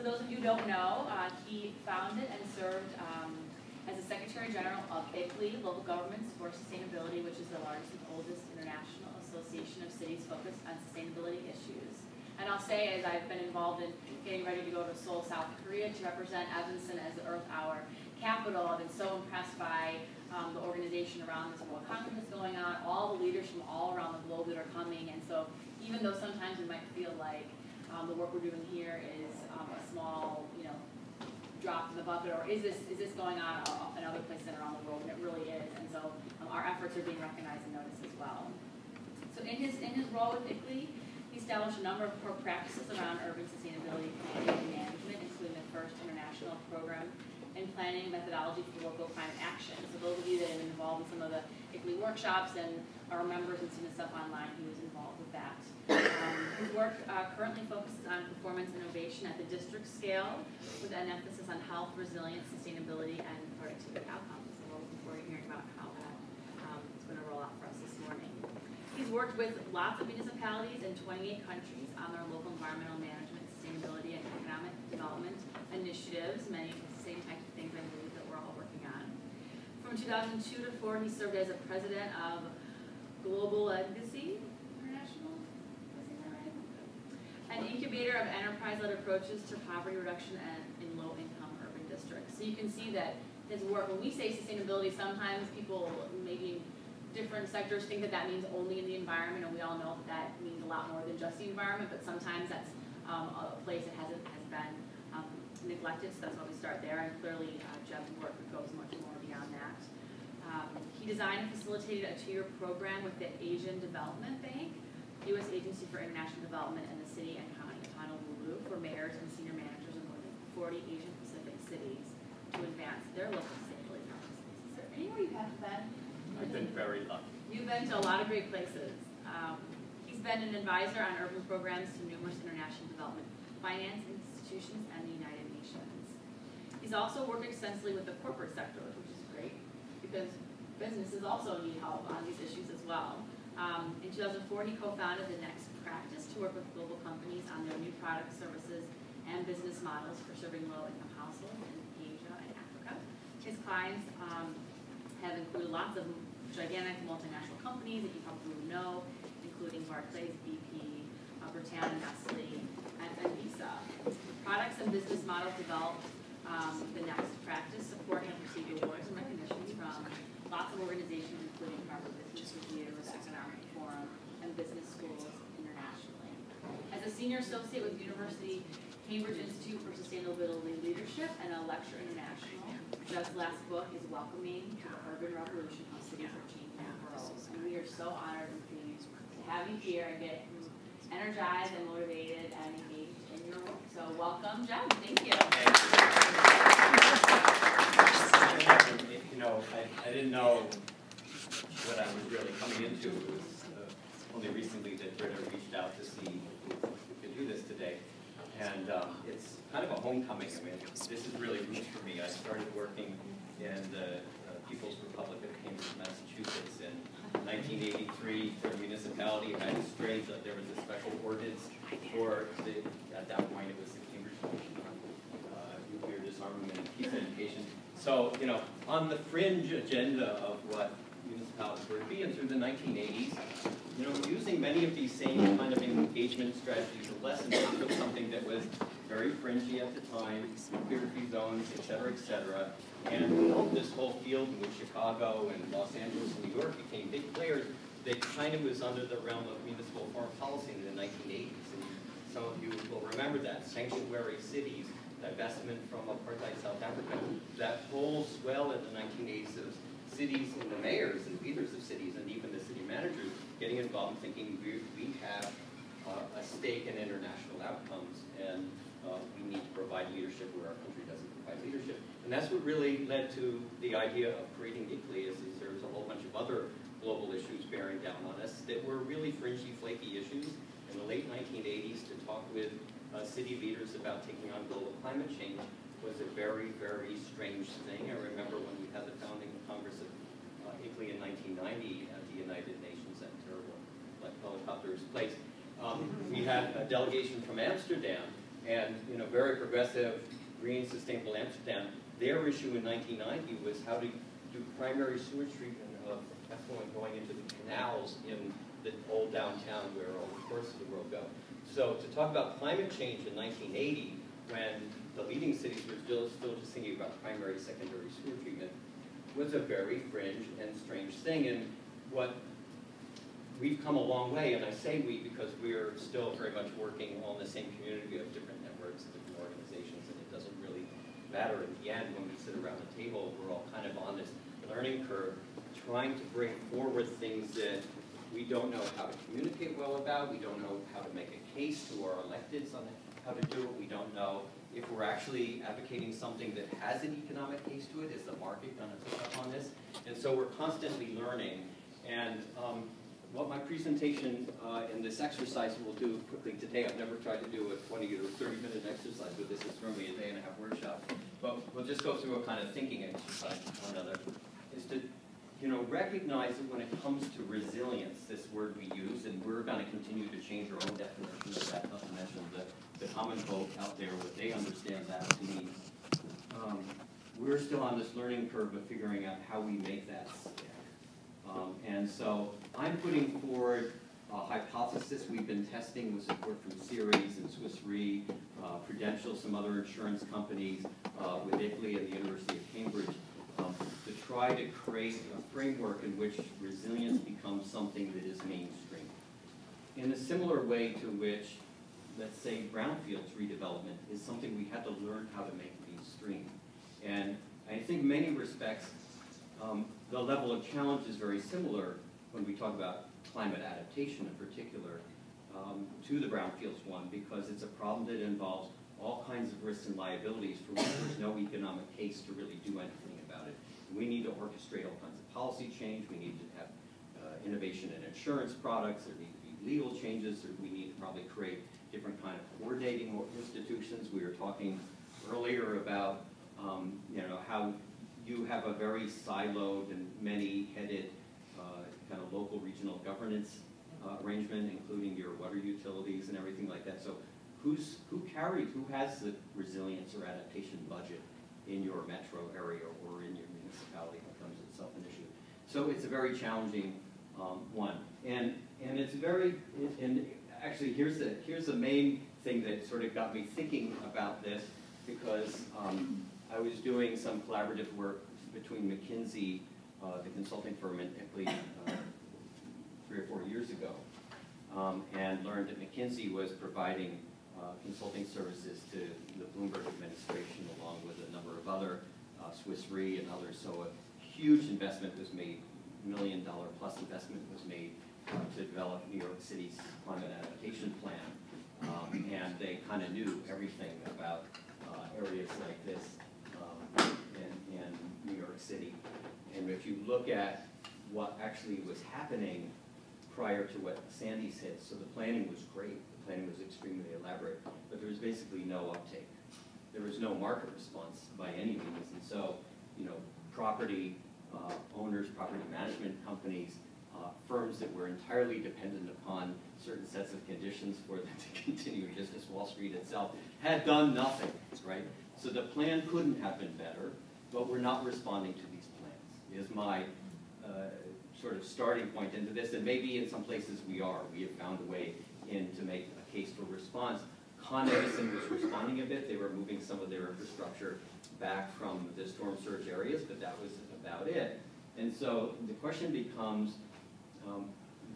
those of you who don't know, he founded and served as the Secretary General of ICLEI, Local Governments for Sustainability, which is the largest and oldest international association of cities focused on sustainability issues. And I'll say, as I've been involved in getting ready to go to Seoul, South Korea to represent Evanston as the Earth Hour capital, I've been so impressed by the organization around this World Congress that's going on, all the leaders from all around the globe that are coming. And so even though sometimes we might feel like the work we're doing here is a small, drop in the bucket, or is this going on in other places around the world? And it really is. And so our efforts are being recognized and noticed as well. So in his role with ICLEI, he established a number of core practices around urban sustainability planning and management, including the first international program in planning methodology for local climate action. So those of you that have been involved in some of the ICLEI workshops and are members and seen the stuff online, he was involved with that. His work currently focuses on performance innovation at the district scale, with an emphasis on health, resilience, sustainability, and productivity outcomes. So we're looking forward to hearing about how that is going to roll out for us this morning. He's worked with lots of municipalities in 28 countries on their local environmental management, sustainability, and economic development initiatives, many of the same types of things I believe that we're all working on. From 2002 to 2004, he served as a president of Global Legacy International, an incubator of enterprise-led approaches to poverty reduction and in low-income urban districts. So you can see that his work, when we say sustainability, sometimes people, maybe different sectors, think that that means only in the environment, and we all know that that means a lot more than just the environment, but sometimes that's a place that has been neglected, so that's why we start there, and clearly Jeb's work goes much more beyond that. He designed and facilitated a 2-year program with the Asian Development Bank, U.S. Agency for International Development, in the city and county of Honolulu for mayors and senior managers in more than 40 Asian Pacific cities to advance their local sustainability practices. Is there anywhere you haven't been? I've been very lucky. You've been to a lot of great places. He's been an advisor on urban programs to numerous international development finance institutions and the United Nations. He's also worked extensively with the corporate sector, which is great, because businesses also need help on these issues as well. In 2004, he co-founded the Next Practice to work with global companies on their new products, services, and business models for serving low-income households in Asia and Africa. His clients have included lots of gigantic multinational companies that you probably know, including Barclays, BP, Britannia, Nestle, and Visa. The products and business models developed the Next Practice support and received awards and recognitions from lots of organizations, including Harvard Business Review, the Economic Forum, and business schools internationally. As a senior associate with University Cambridge Institute for Sustainability Leadership and a lecturer international, Jeb's last book is Welcoming to the Urban Revolution, How Cities Are Changing the World. And we are so honored and pleased to have you here and get energized and motivated and engaged in your work. So welcome, Jeb. Thank you. I didn't know what I was really coming into. It was only recently that Britta reached out to see if we could do this today. And it's kind of a homecoming. I mean, this is really roots for me. I started working in the People's Republic of Cambridge, Massachusetts in 1983 for a municipality. And I was strange that there was a special ordinance for at that point it was the Cambridge Commission on Nuclear Disarmament and Peace Education. So, on the fringe agenda of what municipalities were to be, and through the 1980s, using many of these same kind of engagement strategies and lessons, we took something that was very fringy at the time, nuclear-free zones, et cetera, and built this whole field in which Chicago and Los Angeles and New York became big players that kind of was under the realm of municipal foreign policy in the 1980s. And some of you will remember that. Sanctuary cities, divestment from apartheid South Africa, that whole swell in the 1980s of cities and the mayors and leaders of cities and even the city managers getting involved and thinking we have a stake in international outcomes and we need to provide leadership where our country doesn't provide leadership. And that's what really led to the idea of creating ICLEI is there's a whole bunch of other global issues bearing down on us that were really fringy, flaky issues in the late 1980s. To talk with city leaders about taking on global climate change was a very, very strange thing. I remember when we had the founding Congress of ICLEI in 1990 at the United Nations, that terrible helicopter's place. We had a delegation from Amsterdam And, you know, very progressive, green, sustainable Amsterdam, their issue in 1990 was how to do primary sewage treatment of effluent going into the canals in the old downtown where all the tourists of the world go. So to talk about climate change in 1980, when the leading cities were still just thinking about primary, secondary sewer treatment, was a very fringe and strange thing. And what we've come a long way, and I say we because we're still very much working on the same community. We have different networks, different organizations, and it doesn't really matter in the end when we sit around the table. We're all kind of on this learning curve, trying to bring forward things that we don't know how to communicate well about. We don't know how to make a case to our electeds on how to do it. We don't know if we're actually advocating something that has an economic case to it. Is the market going to pick up on this? And so we're constantly learning. And what my presentation in this exercise will do quickly today, I've never tried to do a 20 or 30-minute exercise, but this is normally a day-and-a-half workshop. But we'll just go through a kind of thinking exercise with one another, is to recognize that when it comes to resilience, this word we use, and we're going to continue to change our own definition of that, not to mention the common folk out there, what they understand that to mean. We're still on this learning curve of figuring out how we make that stick. And so I'm putting forward a hypothesis we've been testing with support from Ceres and Swiss Re, Prudential, some other insurance companies, with Italy and the University of Cambridge, to try to create a framework in which resilience becomes something that is mainstream. In a similar way to which, let's say, brownfields redevelopment is something we had to learn how to make mainstream. And I think in many respects, the level of challenge is very similar when we talk about climate adaptation in particular to the brownfields one, because it's a problem that involves all kinds of risks and liabilities for which there's no economic case to really do anything about it. We need to orchestrate all kinds of policy change. We need to have innovation in insurance products. There need to be legal changes. We need to probably create different kind of coordinating institutions. We were talking earlier about how you have a very siloed and many-headed kind of local regional governance arrangement, including your water utilities and everything like that. So who has the resilience or adaptation budget in your metro area or in your municipality becomes itself an issue. So it's a very challenging one. And it's very, and actually here's the main thing that sort of got me thinking about this, because I was doing some collaborative work between McKinsey, the consulting firm in Italy, 3 or 4 years ago, and learned that McKinsey was providing consulting services to the Bloomberg administration, along with a number of other Swiss Re and others. So a huge investment was made, $1 million plus investment was made to develop New York City's climate adaptation plan. And they kind of knew everything about areas like this in New York City. And if you look at what actually was happening prior to what Sandy's hit, so the planning was great. The planning was extremely elaborate, but there was basically no uptake. There was no market response by any means. And so, property owners, property management companies, firms that were entirely dependent upon certain sets of conditions for them to continue business, Wall Street itself, had done nothing, right? So the plan couldn't have been better, but we're not responding to these plans, is my sort of starting point into this. And maybe in some places we are. We have found a way in to make a case for response. Con Edison was responding a bit. They were moving some of their infrastructure back from the storm surge areas, but that was about it. And so the question becomes,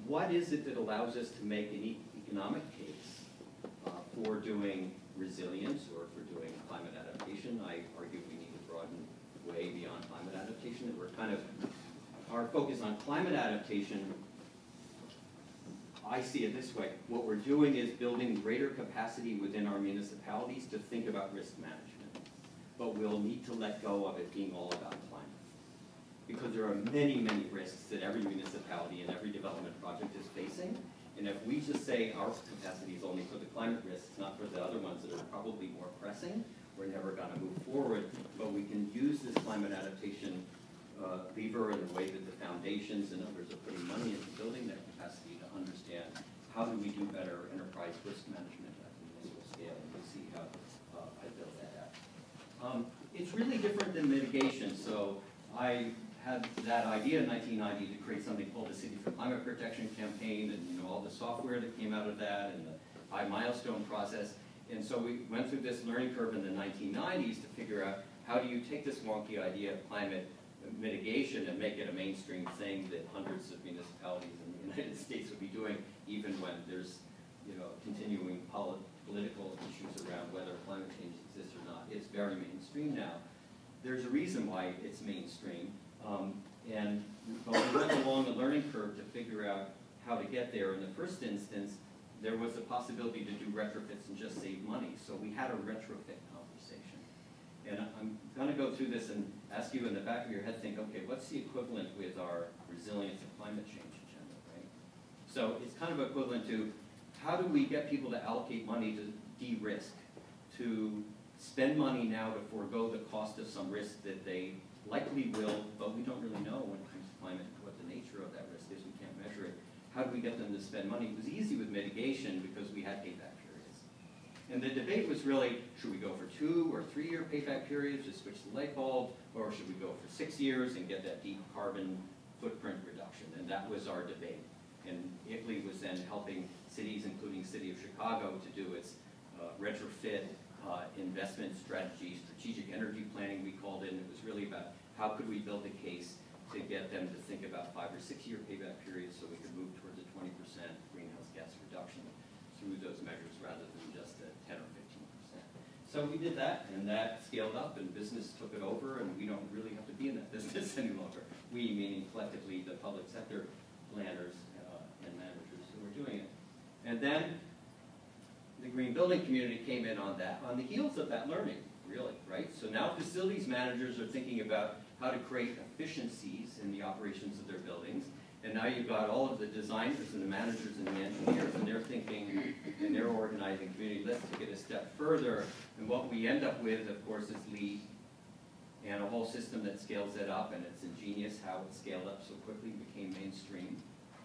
what is it that allows us to make an economic case for doing resilience or for doing climate adaptation? I argue we need to broaden way beyond climate adaptation. That we're kind of, our focus on climate adaptation, I see it this way. What we're doing is building greater capacity within our municipalities to think about risk management. But we'll need to let go of it being all about climate. Because there are many, many risks that every municipality and every development project is facing. And if we just say our capacity is only for the climate risks, not for the other ones that are probably more pressing, we're never going to move forward. But we can use this climate adaptation lever in the way that the foundations and others are putting money into building that capacity to understand how do we do better enterprise risk management at the municipal scale, and to see how it's really different than mitigation. So I had that idea in 1990 to create something called the City for Climate Protection campaign, and you know, all the software that came out of that, and the high milestone process. And so we went through this learning curve in the 1990s to figure out how do you take this wonky idea of climate mitigation and make it a mainstream thing that hundreds of municipalities in the United States would be doing, even when there's, you know, continuing political issues around whether climate change exists or not. It's very mainstream now. There's a reason why it's mainstream. But we went along the learning curve to figure out how to get there. In the first instance, there was a possibility to do retrofits and just save money. So we had a retrofit conversation. And I'm going to go through this and ask you in the back of your head, think, okay, what's the equivalent with our resilience and climate change agenda, right? So it's kind of equivalent to how do we get people to allocate money to de-risk, to spend money now to forego the cost of some risk that they likely will, but we don't really know when it comes to climate what the nature of that risk is. We can't measure it. How do we get them to spend money? It was easy with mitigation because we had payback periods. And the debate was really, should we go for 2 or 3 year payback periods to switch the light bulb, or should we go for 6 years and get that deep carbon footprint reduction? And that was our debate. And ICLEI was then helping cities, including City of Chicago, to do its retrofit investment strategy, strategic energy planning, we called it. And it was really about how could we build a case to get them to think about 5 or 6 year payback periods so we could move towards a 20% greenhouse gas reduction through those measures rather than just a 10 or 15%. So we did that, and that scaled up, and business took it over, and we don't really have to be in that business any longer. We, meaning collectively the public sector planners and managers who are doing it. And then the green building community came in on that, on the heels of that learning, really, right? So now facilities managers are thinking about how to create efficiencies in the operations of their buildings. And now you've got all of the designers and the managers and the engineers, and they're thinking, and they're organizing community, let's take it a step further. And what we end up with, of course, is LEED and a whole system that scales it up, and it's ingenious how it scaled up so quickly, became mainstream.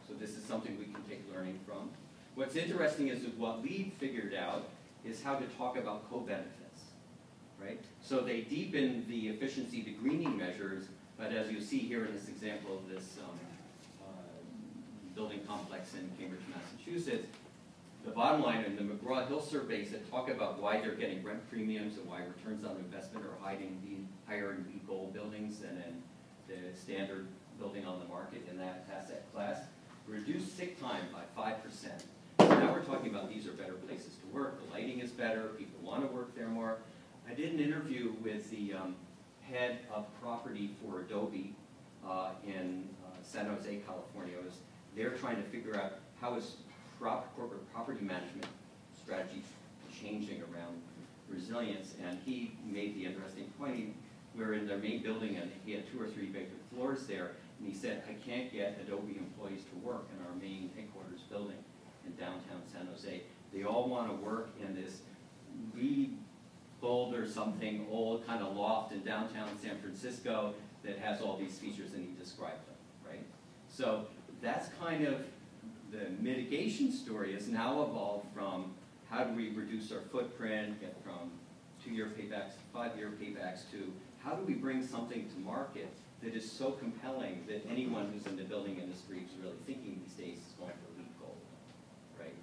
So this is something we can take learning from. What's interesting is that what LEED figured out is how to talk about co-benefits, right? So they deepen the efficiency, the greening measures, but as you see here in this example of this building complex in Cambridge, Massachusetts, the bottom line in the McGraw-Hill surveys that talk about why they're getting rent premiums and why returns on investment are higher in B gold buildings than in the standard building on the market in that asset class, reduced sick time by 5%. Now we're talking about these are better places to work, the lighting is better, people want to work there more. I did an interview with the head of property for Adobe in San Jose, California. They're trying to figure out how is corporate property management strategies changing around resilience, and he made the interesting point. We're in their main building, and he had 2 or 3 vacant floors there, and he said, I can't get Adobe employees to work in our main headquarters building in downtown San Jose. They all want to work in this gold or something old kind of loft in downtown San Francisco that has all these features, and he described them, right? So that's kind of the mitigation story has now evolved from how do we reduce our footprint, get from 2-year paybacks to 5-year paybacks to how do we bring something to market that is so compelling that anyone who's in the building industry is really thinking these days is going to leap gold, right?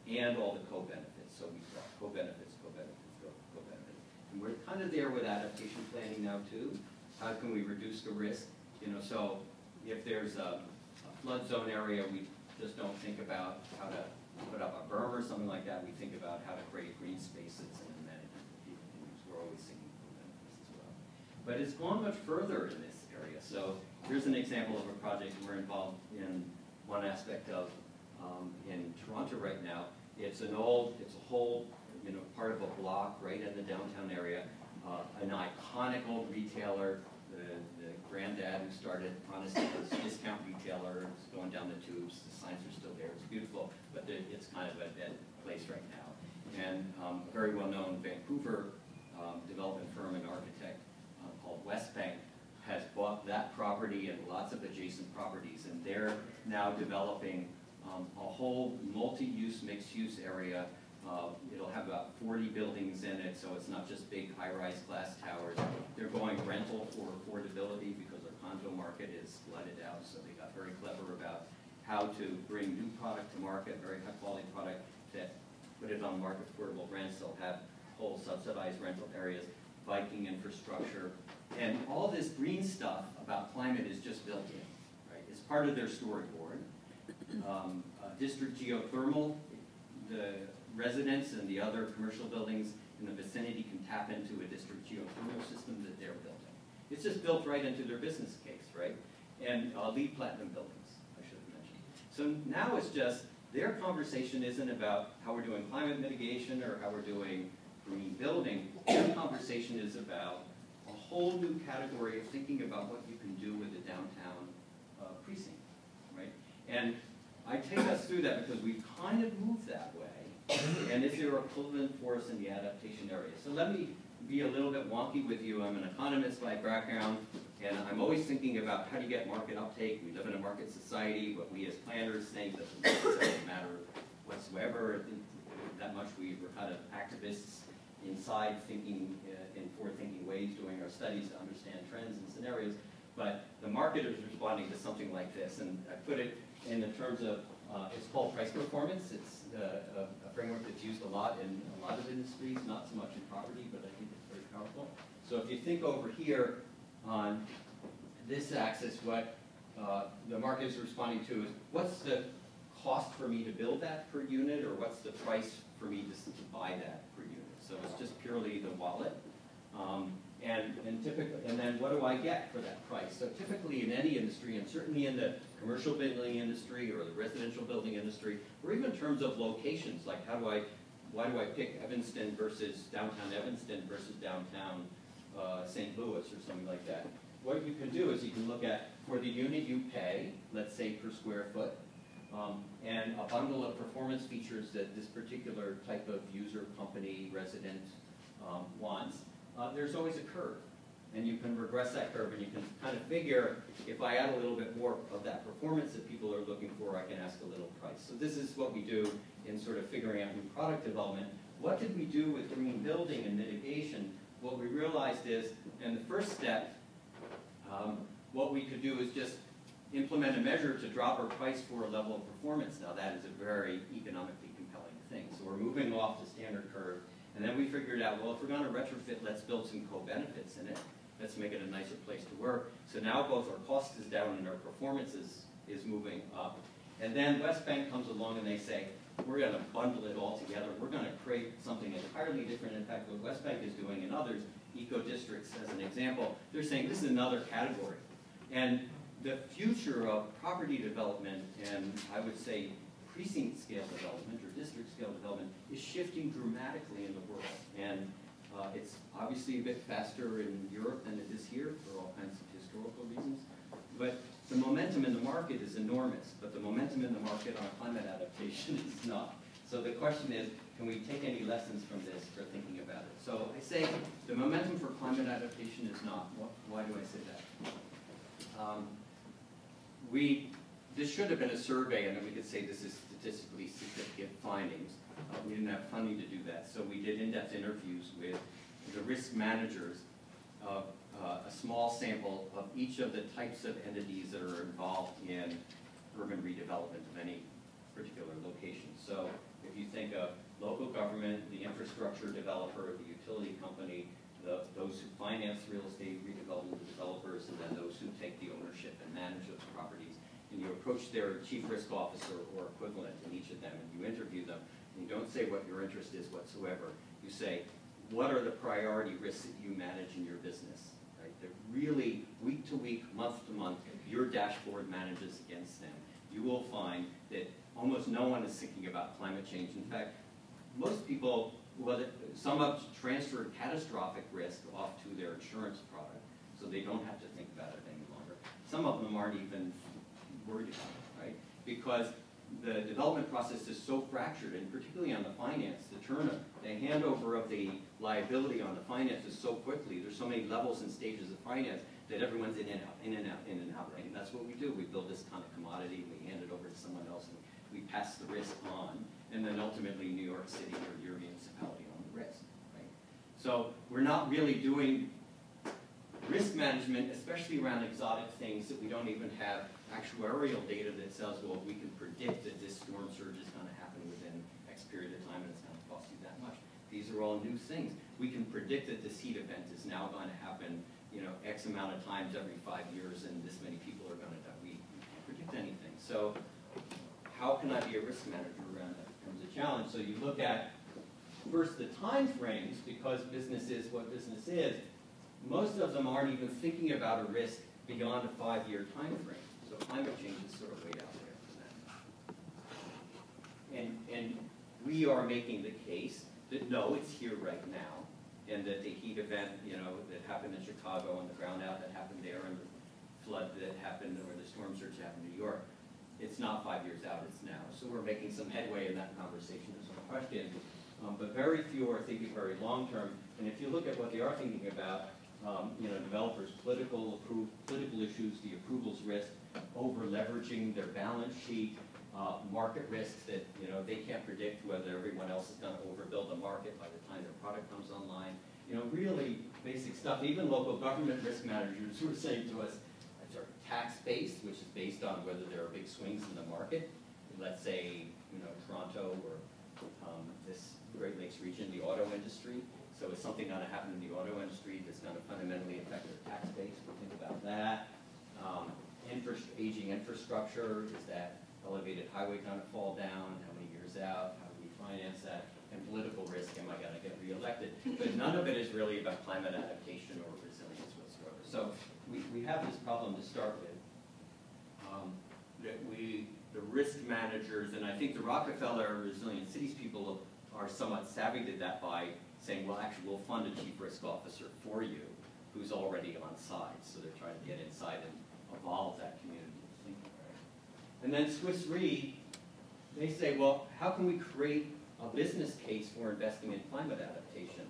And all the co-benefits. So we've got co-benefits, co-benefits, co-benefits. And we're kind of there with adaptation planning now too. How can we reduce the risk? You know, so if there's a flood zone area, we just don't think about how to put up a berm or something like that. We think about how to create green spaces and amenities that people can use. We're always thinking of benefits as well. But it's gone much further in this area. So here's an example of a project we're involved in one aspect of in Toronto right now. It's a whole, part of a block right in the downtown area, an iconic old retailer, the granddad who started Honest discount retailer. It's going down the tubes. The signs are still there. It's beautiful, but it's kind of a dead place right now. And a very well-known Vancouver development firm and architect called Westbank has bought that property and lots of adjacent properties, and they're now developing a whole multi-use, mixed-use area It'll have about 40 buildings in it, so it's not just big high-rise glass towers. They're going rental for affordability because our condo market is flooded out, so they got very clever about how to bring new product to market, very high-quality product that put it on market affordable rents. They'll have whole subsidized rental areas, Viking infrastructure, and all this green stuff about climate is just built in, right? It's part of their storyboard. District geothermal, the residents and the other commercial buildings in the vicinity can tap into a district geothermal system that they're building. It's just built right into their business case, right? And LEED Platinum buildings, I should have mentioned. So now it's just, their conversation isn't about how we're doing climate mitigation or how we're doing green building. Their conversation is about a whole new category of thinking about what you can do with a downtown precinct, right? And I take us through that because we've kind of moved that way. And is there equivalent for us in the adaptation area? So let me be a little bit wonky with you. I'm an economist by background, and I'm always thinking about how do you get market uptake. We live in a market society, but we as planners think that it doesn't matter whatsoever. That much we're kind of activists inside thinking in forward-thinking ways, doing our studies to understand trends and scenarios. But the market is responding to something like this, and I put it in the terms of, it's called price performance. It's a framework that's used a lot in a lot of industries, not so much in property, but I think it's very powerful. So if you think over here on this axis, what the market is responding to is, what's the cost for me to build that per unit, or what's the price for me to buy that per unit? So it's just purely the wallet. And then what do I get for that price? So typically in any industry, and certainly in the commercial building industry or the residential building industry, or even in terms of locations, like why do I pick Evanston versus downtown Evanston versus downtown St. Louis or something like that? What you can do is you can look at, for the unit you pay, let's say per square foot, and a bundle of performance features that this particular type of user, company, resident wants, there's always a curve. And you can regress that curve, and you can kind of figure, if I add a little bit more of that performance that people are looking for, I can ask a little price. So this is what we do in sort of figuring out new product development. What did we do with green building and mitigation? What we realized is, in the first step, what we could do is just implement a measure to drop our price for a level of performance. Now that is a very economically compelling thing. So we're moving off the standard curve. And then we figured out, well, if we're going to retrofit, let's build some co-benefits in it. Let's make it a nicer place to work. So now both our cost is down and our performance is moving up. And then West Bank comes along and they say, we're going to bundle it all together. We're going to create something entirely different. In fact, what West Bank is doing and others, eco-districts as an example, they're saying this is another category. And the future of property development, and I would say precinct scale development or district scale development, is shifting dramatically in the world. And it's obviously a bit faster in Europe than it is here for all kinds of historical reasons. But the momentum in the market is enormous, but the momentum in the market on climate adaptation is not. So the question is, can we take any lessons from this for thinking about it? So I say the momentum for climate adaptation is not. Why do I say that? This should have been a survey, and then we could say this is statistically significant findings. We didn't have funding to do that, so we did in-depth interviews with the risk managers of a small sample of each of the types of entities that are involved in urban redevelopment of any particular location. So if you think of local government, the infrastructure developer, the utility company, those who finance real estate redevelopment, the developers, and then those who take the ownership and manage those properties, and you approach their chief risk officer or equivalent in each of them, and you interview them, and you don't say what your interest is whatsoever. You say, what are the priority risks that you manage in your business? Right? They're really, week to week, month to month, your dashboard manages against them. You will find that almost no one is thinking about climate change. In fact, most people, well, some have transferred catastrophic risk off to their insurance product, so they don't have to think about it any longer. Some of them aren't even worried about it, right? Because the development process is so fractured, and particularly on the finance, the handover of the liability on the finance is so quickly. There's so many levels and stages of finance that everyone's in and out, in and out, in and out, right? And that's what we do. We build this kind of commodity, and we hand it over to someone else, and we pass the risk on. and then ultimately New York City or your municipality own the risk, right? So we're not really doing risk management, especially around exotic things that we don't even have actuarial data that says, well, we can predict that this storm surge is going to happen within X period of time and it's going to cost you that much. These are all new things. We can predict that this heat event is now going to happen, you know, X amount of times every 5 years and this many people are going to die. We can't predict anything. So how can I be a risk manager around that? Becomes a challenge. So you look at first the time frames, because business is what business is. Most of them aren't even thinking about a risk beyond a 5-year time frame. So climate change is sort of way out there for that. And we are making the case that no, it's here right now, and that the heat event, you know, that happened in Chicago and the brownout that happened there and the flood that happened or the storm surge that happened in New York, it's not 5 years out, it's now. So we're making some headway in that conversation, there's no question. But very few are thinking very long term. And if you look at what they are thinking about, you know, developers' political issues, the approvals risk, over leveraging their balance sheet, market risks that, you know, they can't predict whether everyone else is going to overbuild the market by the time their product comes online. You know, really basic stuff. Even local government risk managers were saying to us, it's our tax-based, which is based on whether there are big swings in the market. Let's say, you know, Toronto or this Great Lakes region, the auto industry. So is something going to happen in the auto industry that's going to fundamentally affect their tax base? We think about that. Aging infrastructure, is that elevated highway going to fall down? How many years out? How do we finance that? And political risk, am I going to get reelected? But none of it is really about climate adaptation or resilience whatsoever. So we have this problem to start with. The risk managers, and I think the Rockefeller Resilient Cities people are somewhat savvy to that by saying, well, actually, we'll fund a chief risk officer for you who's already on side. So they're trying to get inside and evolve that community thinking, right? And then Swiss Re, they say, well, how can we create a business case for investing in climate adaptation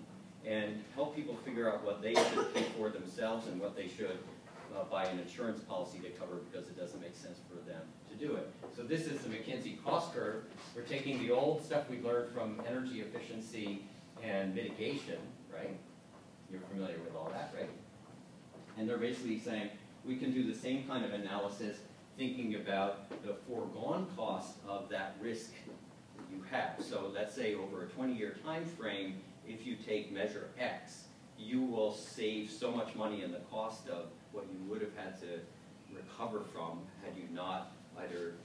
and help people figure out what they should pay for themselves and what they should buy an insurance policy to cover because it doesn't make sense for them to do it. So this is the McKinsey cost curve. We're taking the old stuff we learned from energy efficiency and mitigation, right? You're familiar with all that, right? And they're basically saying, we can do the same kind of analysis thinking about the foregone cost of that risk that you have. So let's say over a 20-year time frame, if you take measure X, you will save so much money in the cost of what you would have had to recover from had you not either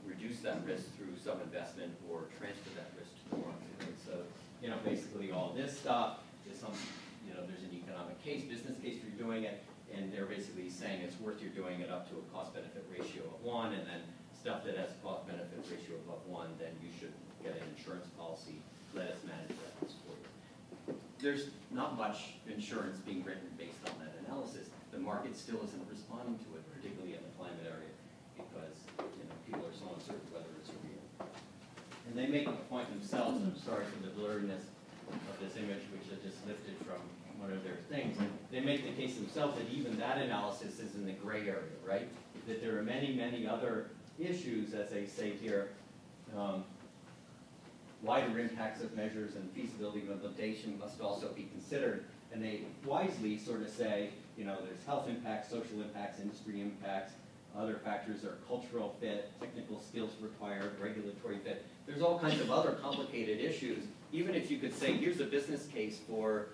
reduce that risk through some investment or transfer that risk to the market. Right? So, you know, basically all this stuff is some, you know, there's an economic case, business case for doing it, and they're basically saying it's worth your doing it up to a cost-benefit ratio of 1, and then stuff that has a cost-benefit ratio above 1, then you should get an insurance policy. Let us manage that risk for you. There's not much insurance being written based on that analysis. The market still isn't responding to it, particularly in the climate area, because, you know, people are so uncertain whether it's real. And they make a point themselves, and I'm sorry for the blurriness of this image, which I just lifted from one of their things. They make the case themselves that even that analysis is in the gray area, right? That there are many, many other issues, as they say here, wider impacts of measures and feasibility of implementation must also be considered. And they wisely sort of say, you know, there's health impacts, social impacts, industry impacts, other factors are cultural fit, technical skills required, regulatory fit. There's all kinds of other complicated issues. Even if you could say, here's a business case for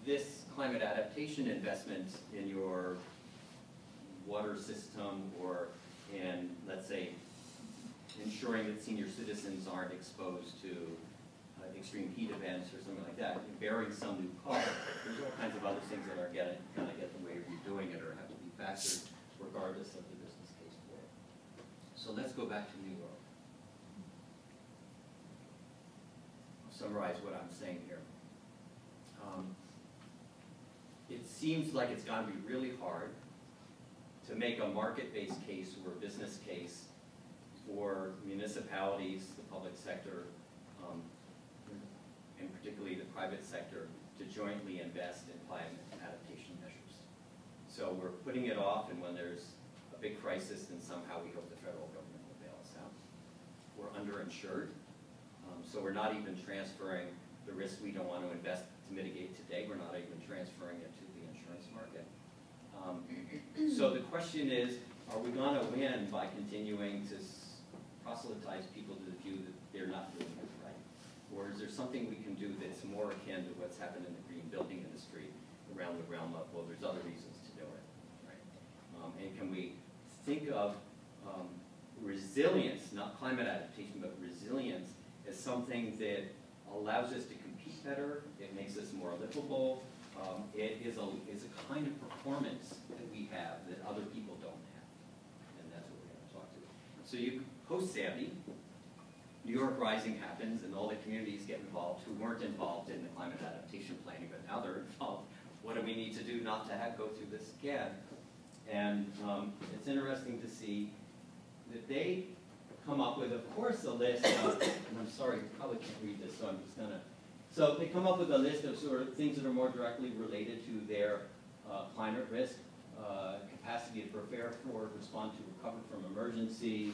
this climate adaptation investment in your water system or in, let's say, ensuring that senior citizens aren't exposed to extreme heat events or something like that, bearing some new cost. There's all kinds of other things that are going to kind of get in the way of you doing it or have to be factored regardless of the business case for it. So let's go back to New York. I'll summarize what I'm saying here. It seems like it's going to be really hard to make a market-based case or a business case for municipalities, the public sector, and particularly the private sector, to jointly invest in climate adaptation measures. So we're putting it off, and when there's a big crisis, then somehow we hope the federal government will bail us out. We're underinsured. So we're not even transferring the risk we don't want to invest to mitigate today. We're not even transferring it to the insurance market. So the question is, are we going to win by continuing to proselytize people to the view that they're not doing it right? Or is there something we can do that's more akin to what's happened in the green building industry around the realm of, well, there's other reasons to do it, right? And can we think of resilience, not climate adaptation, but resilience as something that allows us to compete better, it makes us more livable, it is a kind of performance that we have that other people don't have. And that's what we're going to talk to. So you post-Sandy, New York Rising happens and all the communities get involved who weren't involved in the climate adaptation planning, but now they're involved. What do we need to do not to go through this again? And it's interesting to see that they come up with, of course, a list of, and I'm sorry, you probably can't read this, so I'm just going to, so they come up with a list of sort of things that are more directly related to their climate risk, capacity to prepare for, respond to, recover from emergencies,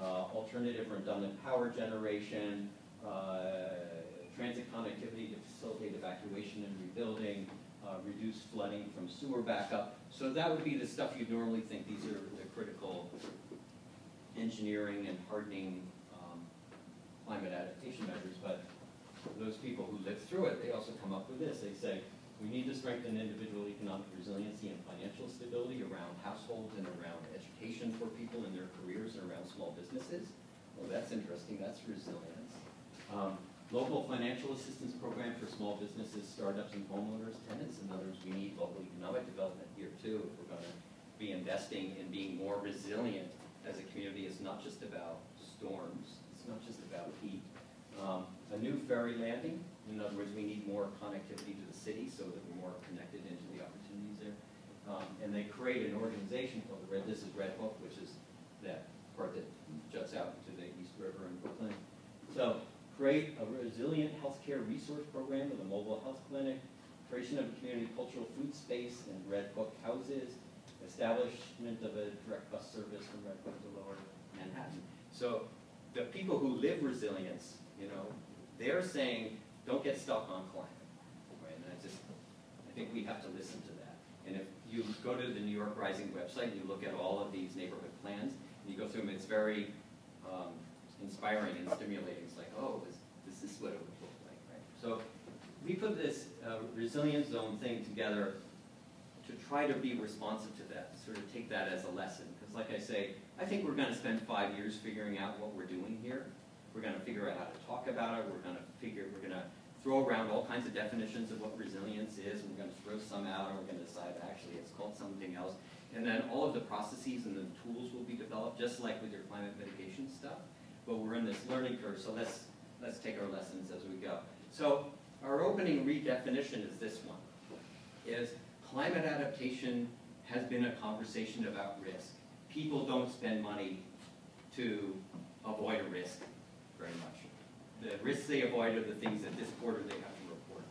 alternative redundant power generation, transit connectivity to facilitate evacuation and rebuilding, reduce flooding from sewer backup. So that would be the stuff you'd normally think these are the critical engineering and hardening climate adaptation measures, but those people who live through it, they also come up with this. They say, we need to strengthen individual economic resiliency and financial stability around households and around education for people in their careers and around small businesses. Well, that's interesting. That's resilience. Local financial assistance program for small businesses, startups, and homeowners, tenants. In other words, we need local economic development here too if we're going to be investing in being more resilient as a community. It's not just about storms. It's not just about heat. A new ferry landing. In other words, we need more connectivity to the city so that we're more connected into the opportunities there. And they create an organization called the This is Red Hook, which is that part that juts out into the East River in Brooklyn. So create a resilient healthcare resource program with a mobile health clinic, creation of a community cultural food space in Red Hook houses, establishment of a direct bus service from Red Hook to Lower Manhattan. So the people who live resilience, they're saying, don't get stuck on climate, right? And I think we have to listen to that. And if you go to the New York Rising website and you look at all of these neighborhood plans, and you go through them, it's very inspiring and stimulating. It's like, oh, this is what it would look like, right? So we put this resilience zone thing together to try to be responsive to that, sort of take that as a lesson. Because like I say, I think we're going to spend 5 years figuring out what we're doing here. We're going to figure out how to talk about it. We're going to throw around all kinds of definitions of what resilience is, and we're going to throw some out, and we're going to decide actually it's called something else. And then all of the processes and the tools will be developed, just like with your climate mitigation stuff. But we're in this learning curve, so let's take our lessons as we go. So our opening redefinition is this one, is climate adaptation has been a conversation about risk. People don't spend money to avoid a risk very much. The risks they avoid are the things that this quarter they have to report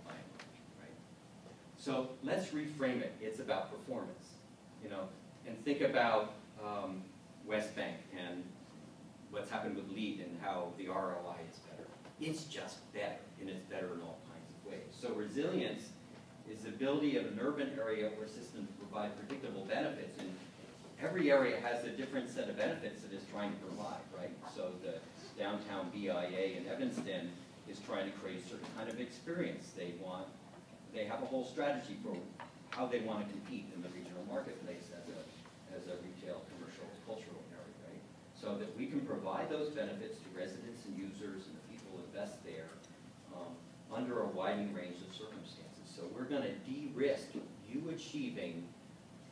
on, right? So let's reframe it. It's about performance, and think about West Bank and what's happened with LEED and how the ROI is better. It's just better, and it's better in all kinds of ways. So resilience is the ability of an urban area or system to provide predictable benefits, and every area has a different set of benefits that it's trying to provide, right? So the downtown BIA in Evanston is trying to create a certain kind of experience. They have a whole strategy for how they want to compete in the regional marketplace as a retail, commercial, cultural area, right? So that we can provide those benefits to residents and users and the people who invest there under a widening range of circumstances. So we're going to de-risk you achieving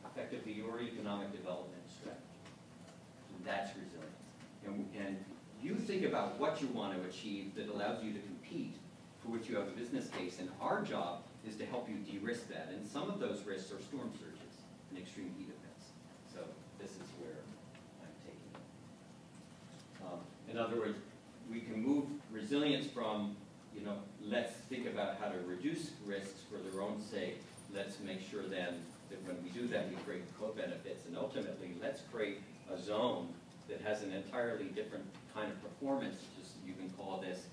effectively your economic development strategy. And that's resilience. And you think about what you want to achieve that allows you to compete, for which you have a business case, and our job is to help you de-risk that. And some of those risks are storm surges and extreme heat events. So this is where I'm taking it. In other words, we can move resilience from, let's think about how to reduce risks for their own sake. Let's make sure then that when we do that, we create co-benefits. And ultimately, let's create a zone that has an entirely different kind of performance. You can call this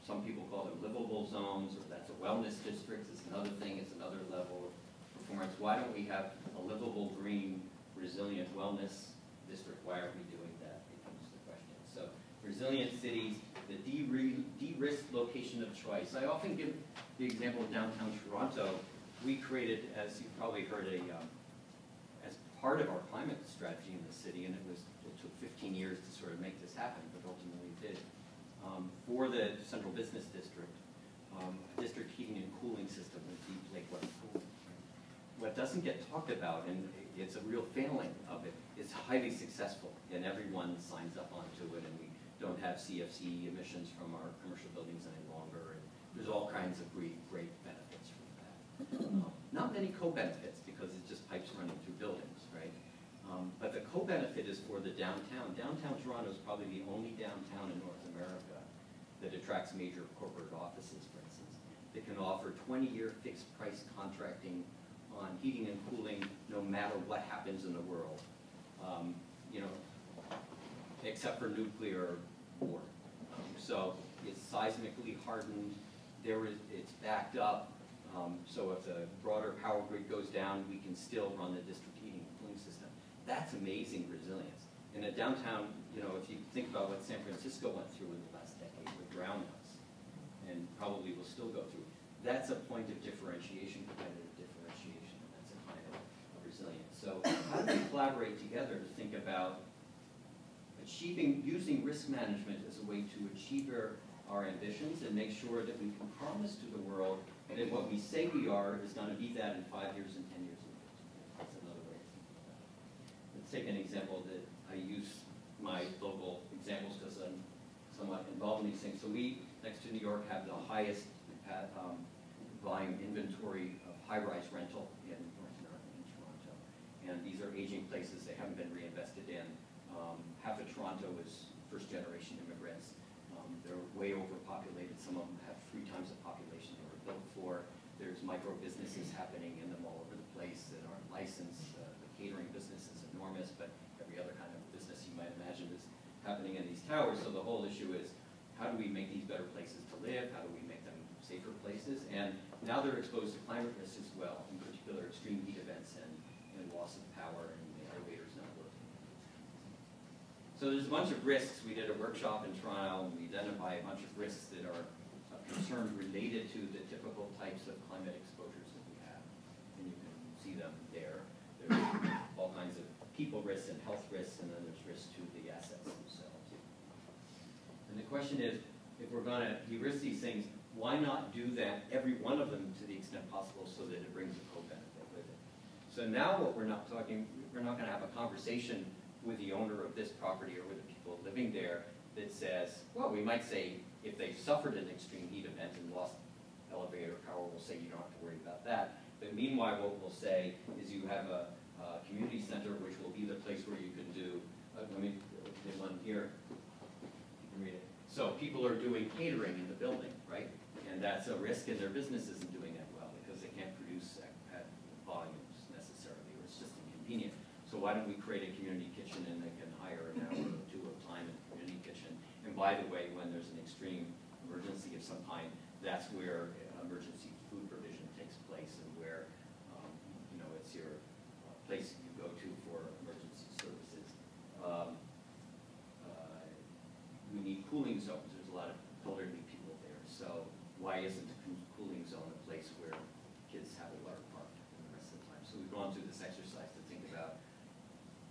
some people call them livable zones, or that's a wellness district, it's another thing, it's another level of performance. Why don't we have a livable, green, resilient wellness district? Why aren't we doing that, becomes the question. So resilient cities, the de-risk location of choice. I often give the example of downtown Toronto. We created, as you've probably heard, as part of our climate strategy in the city, and it took 15 years to sort of make this happen, but ultimately it did. For the central business district, district heating and cooling system with deep lake water cooling. What doesn't get talked about, and it's a real failing of it, it's highly successful, and everyone signs up onto it, and we don't have CFC emissions from our commercial buildings any longer, and there's all kinds of great benefits from that. Not many co-benefits, because it's just pipes running through buildings, right? But the co-benefit is for the downtown. Downtown Toronto is probably the only downtown in North America that attracts major corporate offices, for instance, that can offer 20-year fixed price contracting on heating and cooling no matter what happens in the world, you know, except for nuclear war. So it's seismically hardened, it's backed up, so if the broader power grid goes down, we can still run the district heating and cooling system. That's amazing resilience. In a downtown, you know, if you think about what San Francisco went through in the last decade with brownouts, and probably will still go through, that's a point of differentiation, competitive differentiation, and that's a kind of resilience. So how do we collaborate together to think about using risk management as a way to achieve our ambitions and make sure that we can promise to the world that what we say we are is going to be that in 5 years and 10 years. That's another way to think about it. Let's take an example that I use my local examples because I'm somewhat involved in these things. So we, next to New York, have the highest volume inventory of high-rise rental in North America, in Toronto. And these are aging places, they haven't been reinvested in. Half of Toronto is first-generation immigrants. They're way overpopulated. Some of them have 3 times the population they were built for. There's micro-businesses happening in them all over the place that aren't licensed. The catering business is enormous, but every other kind of business you might imagine is happening in these towers. So the whole issue is, how do we make these better places to live? How do we make them safer places? And now they're exposed to climate risks as well, in particular extreme heat events and loss of power and the elevators not working. So there's a bunch of risks. We did a workshop in Toronto, and we identify a bunch of risks that are of concern related to the typical types of climate exposures that we have. And you can see them there. There's all kinds of people risks and health risks, and then there's risks to the assets themselves. And the question is, if we're going to de-risk these things, why not do that, every one of them to the extent possible, so that it brings a co-benefit with it? So now what we're not going to have a conversation with the owner of this property or with the people living there that says, well, we might say, if they suffered an extreme heat event and lost elevator power, we'll say you don't have to worry about that. But meanwhile, what we'll say is you have a community center, which will be the place where you can do, let me get one here, you can read it. So people are doing catering in the building, right? And that's a risk, and their business isn't doing that well because they can't produce at volumes necessarily, or it's just inconvenient. So why don't we create a community kitchen, and they can hire an hour or 2 of time in the community kitchen. And by the way, when there's an extreme emergency of some kind, that's where emergency food provision takes place, and where you know, it's your place you go to for emergency services. We need cooling zones. There's a lot of elderly people there. So why isn't a cooling zone a place where kids have a water park and the rest of the time? So we've gone through this exercise to think about,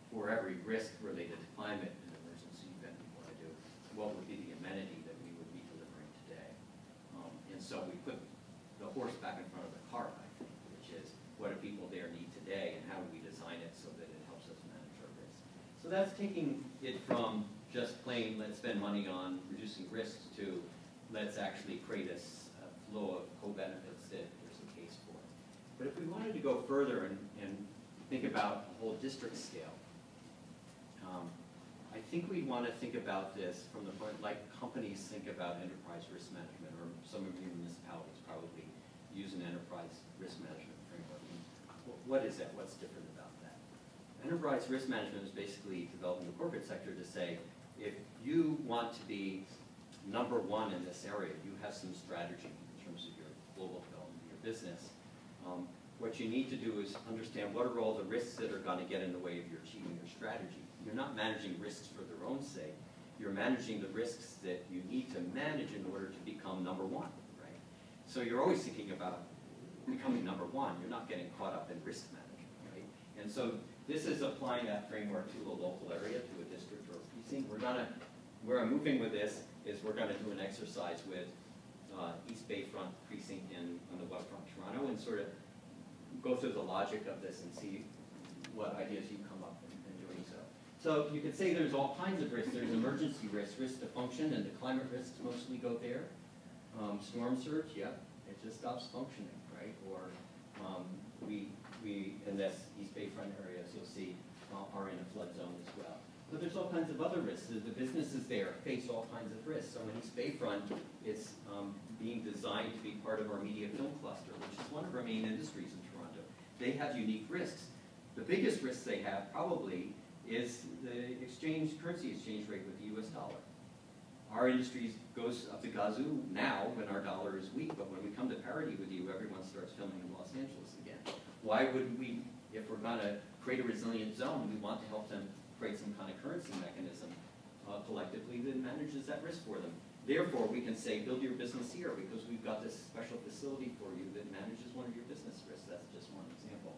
for every risk related to climate and emergency event we want to do, what would be the amenity that we would be delivering today? And so we put the horse back in front of the cart, I think, which is, what do people there need today, and how do we design it so that it helps us manage our risk? So that's taking it from just plain, let's spend money on reducing risks, to let's actually create a flow of co-benefits that there's a case for. But if we wanted to go further and think about a whole district scale, I think we want to think about this from the point, like companies think about enterprise risk management, or some of your municipalities probably use an enterprise risk management framework. What is that? What's different about that? Enterprise risk management is basically developing the corporate sector to say, if you want to be number one in this area, you have some strategy in terms of your global development, your business. What you need to do is understand what are all the risks that are going to get in the way of your achieving your strategy. You're not managing risks for their own sake. You're managing the risks that you need to manage in order to become number one, right? So you're always thinking about becoming number one. You're not getting caught up in risk management, right? And so this is applying that framework to a local area, to a district or a precinct. Where I'm moving with this is we're going to do an exercise with East Bayfront Precinct on the waterfront of Toronto and sort of go through the logic of this and see what ideas you come up with in doing so. So you could say there's all kinds of risks. There's emergency risks, risk to function, and the climate risks mostly go there. Storm surge, yeah, it just stops functioning, right? Or we in this East Bayfront area, as you'll see, are in a flood zone as well. But there's all kinds of other risks. The businesses there face all kinds of risks. So in East Bayfront, it's being designed to be part of our media film cluster, which is one of our main industries in Toronto. They have unique risks. The biggest risks they have probably is the currency exchange rate with the US dollar. Our industry goes up the gazoo now when our dollar is weak, but when we come to parity with you, everyone starts filming in Los Angeles again. Why wouldn't we, if we're going to create a resilient zone, we want to help them create some kind of currency mechanism collectively that manages that risk for them. Therefore, we can say, build your business here because we've got this special facility for you that manages one of your business risks. That's just one example.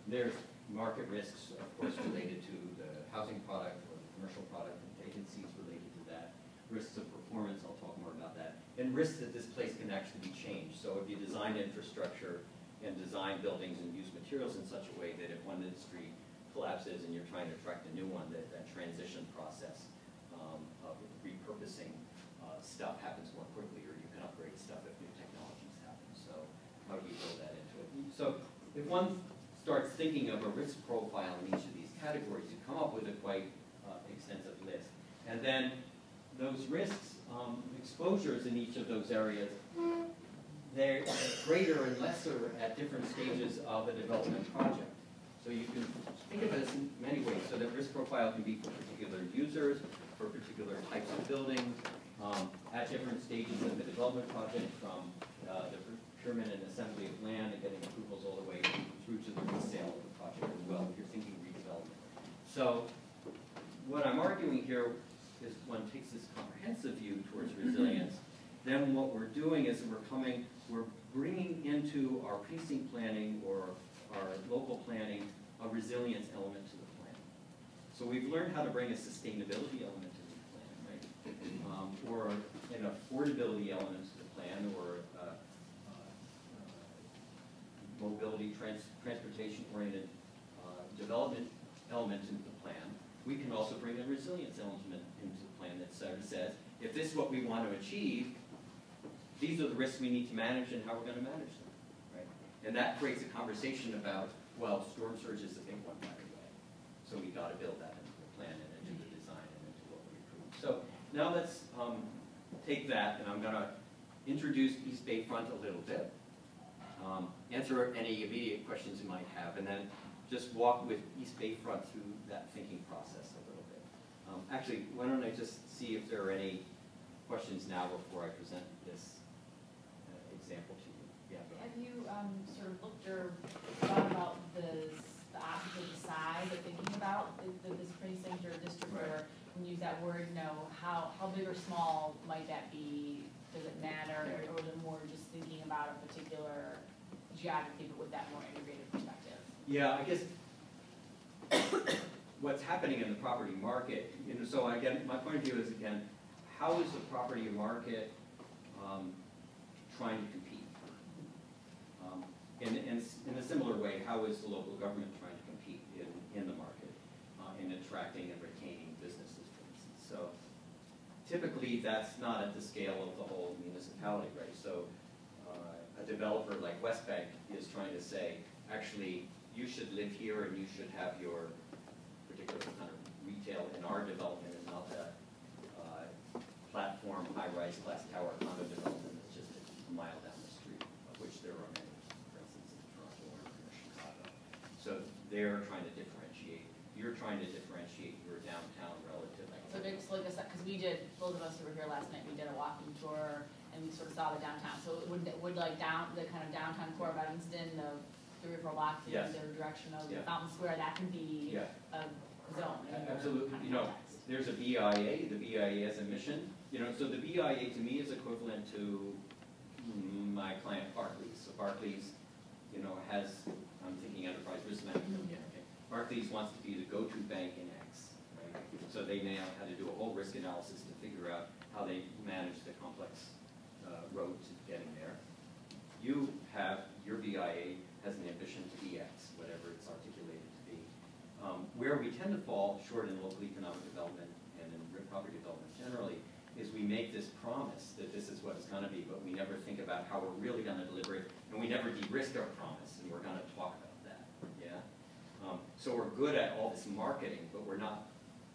There's market risks, of course, related to the housing product or the commercial product and vacancies related to that. Risks of performance, I'll talk more about that. And risks that this place can actually be changed. So if you design infrastructure and design buildings and use materials in such a way that if one industry collapses and you're trying to attract a new one, that transition process of repurposing stuff happens more quickly, or you can upgrade stuff if new technologies happen. So how do you build that into it? So if one starts thinking of a risk profile in each of these categories, you come up with a quite extensive list. And then those risks, exposures in each of those areas, they're greater and lesser at different stages of a development project. So you can think of it in many ways. So that risk profile can be for particular users, for particular types of buildings, at different stages of the development project, from the procurement and assembly of land and getting approvals all the way through to the resale of the project as well, if you're thinking redevelopment. So what I'm arguing here is one takes this comprehensive view towards resilience. Then what we're doing is we're bringing into our precinct planning or our local planning a resilience element to the plan. So we've learned how to bring a sustainability element to the plan, right? Or an affordability element to the plan, or mobility, transportation-oriented development element into the plan. We can also bring a resilience element into the plan that sort of says, if this is what we want to achieve, these are the risks we need to manage and how we're going to manage them, right? And that creates a conversation about, well, storm surge is a big one, by the way. So we got to build that into the plan and into the design and into what we approve. So now let's take that, and I'm going to introduce East Bayfront a little bit, answer any immediate questions you might have, and then just walk with East Bayfront through that thinking process a little bit. Actually, why don't I just see if there are any questions now before I present this example to you. Yeah. Have you sort of looked or thought about the opposite side of thinking about this precinct or district, right, or when you use that word, you know, how big or small might that be? Does it matter, or is it more just thinking about a particular geography, but with that more integrated perspective? Yeah, I guess what's happening in the property market, you know, so again, my point of view is, again, how is the property market trying to compete? In a similar way, how is the local government trying to compete in the market, in attracting and retaining businesses, for instance? So typically, that's not at the scale of the whole municipality, right? So a developer like Westbank is trying to say, actually, you should live here and you should have your particular kind of retail in our development and not the platform, high-rise, glass tower condo development that's just a mile down the street, of which there are many, for instance, in Toronto or in Chicago. So they're trying to differentiate. you're trying to differentiate your downtown relative. So it's like because we did, both of us who were here last night, we did a walking tour and we sort of saw the downtown. So it would like the kind of downtown core of Evanston, the 3 or 4 blocks in Yes. the direction of Yeah. Fountain Square, that can be Yeah. a zone. in your Absolutely. kind of You know, context. there's a BIA. The BIA has a mission. You know, so the BIA to me is equivalent to my client Barclays. So Barclays, you know, has, I'm thinking enterprise risk management again. Okay. Barclays wants to be the go-to bank in X. Right? So they now had to do a whole risk analysis to figure out how they manage the complex road to getting there. You have, your BIA has an ambition to be X, whatever it's articulated to be. Where we tend to fall short in local economic development and in property development generally is we make this promise that this is what it's going to be, but we never think about how we're really going to deliver it, and we never de-risk our promise, and we're going to talk about that. Yeah. So we're good at all this marketing, but we're not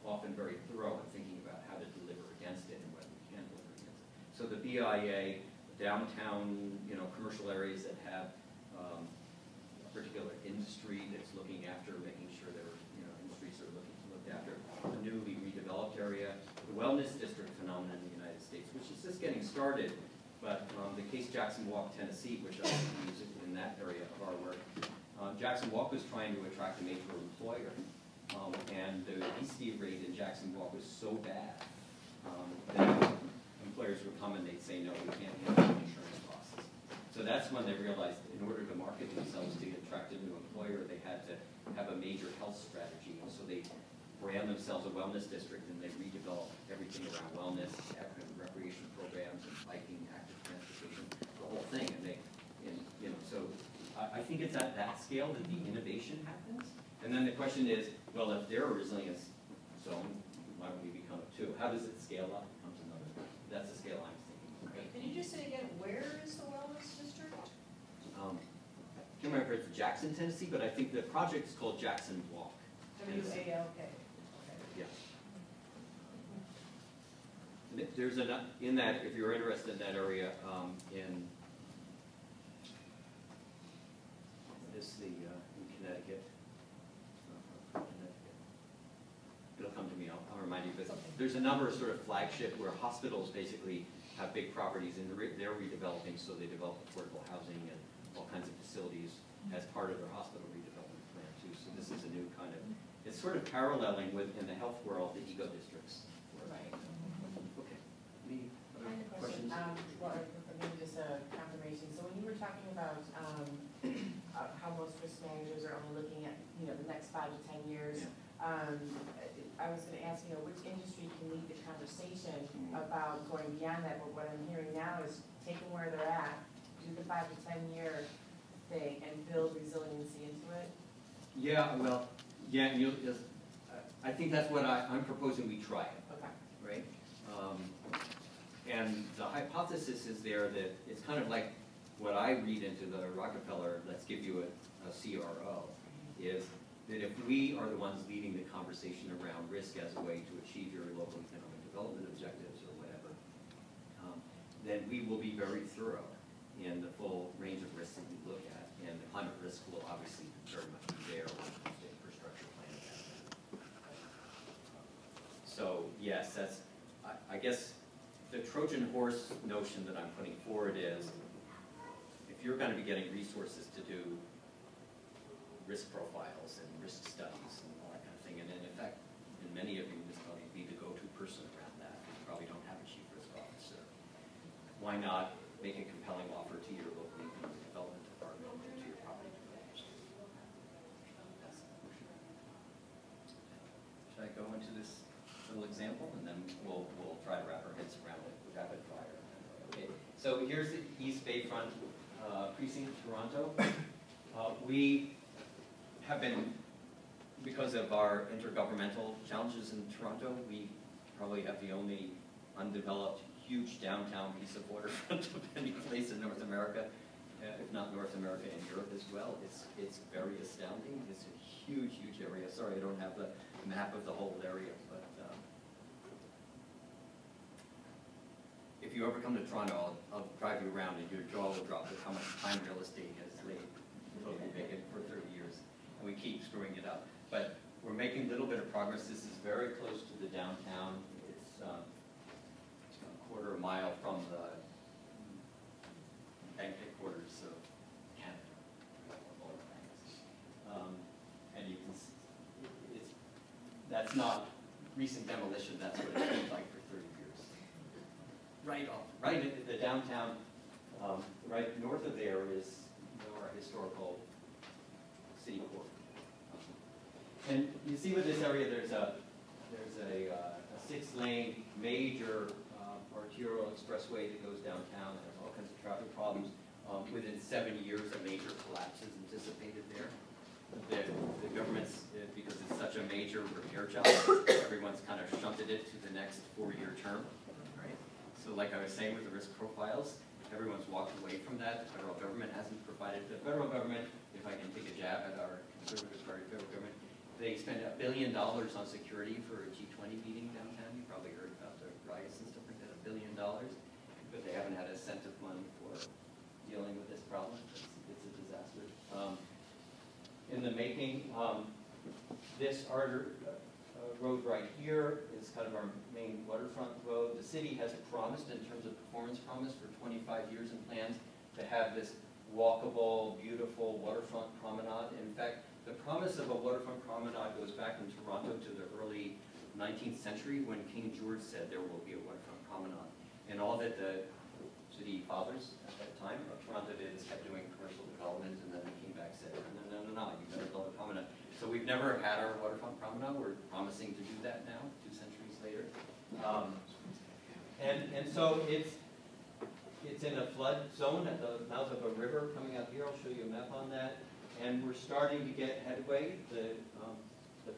often very thorough in thinking about how to deliver against it and whether we can deliver against it. So the BIA, downtown, you know, commercial areas that have a particular industry that's looking after making sure their, you know, industries are looked after, a newly redeveloped area, the wellness district phenomenon in the United States, which is just getting started, but the case Jackson Walk, Tennessee, which I use in that area of our work, Jackson Walk was trying to attract a major employer, and the obesity rate in Jackson Walk was so bad that employers would come and they'd say, no, we can't handle insurance costs. So that's when they realized in order to market themselves to attract a new employer, they had to have a major health strategy. And so they brand themselves a wellness district, and they redeveloped everything around wellness, recreation programs, and biking, active transportation, the whole thing. And they, you know, so I think it's at that scale that the innovation happens. And then the question is, well, if they're a resilience zone, why don't we become it too? How does it scale up? Becomes another. That's the scale I'm thinking. Okay, can you just say again, where is the wellness district? I can't remember if it's Jackson, Tennessee, but I think the project is called Jackson Walk. W-A-L-K. Yeah. There's in that, if you're interested in that area, in Connecticut. It'll come to me, I'll remind you, but there's a number of sort of flagship where hospitals basically have big properties and they're redeveloping, so they develop affordable housing and all kinds of facilities as part of their hospital redevelopment plan too. So this is a new kind of, it's sort of paralleling with, in the health world, the eco districts. Right. Okay. Any I had other a question, questions? well, maybe just a confirmation. So when you were talking about how most risk managers are only looking at, you know, the next 5 to 10 years, I was going to ask, you know, which industry can lead the conversation about going beyond that, but what I'm hearing now is take them where they're at, do the 5 to 10 year thing, and build resiliency into it? Yeah, well, yeah, and I think that's what I'm proposing we try it. Okay. Right? And the hypothesis is there that it's kind of like what I read into the Rockefeller, let's give you a CRO, is that if we are the ones leading the conversation around risk as a way to achieve your local economic development objectives or whatever, then we will be very thorough in the full range of risks that we look at. And the climate risk will obviously very much be there when it comes to infrastructure planning. So yes, that's, I guess the Trojan horse notion that I'm putting forward is, if you're going to be getting resources to do risk profiles and risk studies and all that kind of thing, and in fact, in many of you, municipalities be the go-to person around that. You probably don't have a chief risk officer. Why not make a compelling offer to your local economic development department and to your property developers? That's the motion. Should I go into this little example, and then we'll try to wrap our heads around it rapid fire? Okay. So here's the East Bayfront precinct, Toronto. We have been, because of our intergovernmental challenges in Toronto, we probably have the only undeveloped huge downtown piece of waterfront of any place in North America, if not North America and Europe as well. It's very astounding. It's a huge, huge area. Sorry, I don't have the map of the whole area, but if you ever come to Toronto, I'll drive you around and your jaw will drop with how much time real estate has laid totally vacant for 30 years. And we keep screwing it up. But we're making a little bit of progress. This is very close to the downtown. It's a quarter of a mile from the bank headquarters of Canada. And you can see, that's not recent demolition, that's what it's been like for 30 years. Right at the downtown, right north of there is our historical city core. And you see with this area, there's a 6-lane major arterial expressway that goes downtown. It has all kinds of traffic problems. Within 7 years, a major collapse is anticipated there. The government's, because it's such a major repair job, everyone's kind of shunted it to the next 4-year term, right? So like I was saying with the risk profiles, everyone's walked away from that. The federal government hasn't provided. The federal government, if I can take a jab at our conservative party federal government, they spend $1 billion on security for a G20 meeting downtown. You probably heard about the riots and stuff like that, $1 billion. But they haven't had a cent of money for dealing with this problem. It's a disaster. In the making, this road right here is kind of our main waterfront road. The city has promised, in terms of performance promise, for 25 years in plans to have this walkable, beautiful waterfront promenade. In fact, the promise of a waterfront promenade goes back in Toronto to the early 19th century when King George said there will be a waterfront promenade. And all that the city fathers at that time of Toronto did is kept doing commercial development, and then they came back and said, no, you better build a promenade. So we've never had our waterfront promenade. We're promising to do that now, 2 centuries later. And so it's in a flood zone at the mouth of a river coming out here. I'll show you a map on that. And we're starting to get headway. The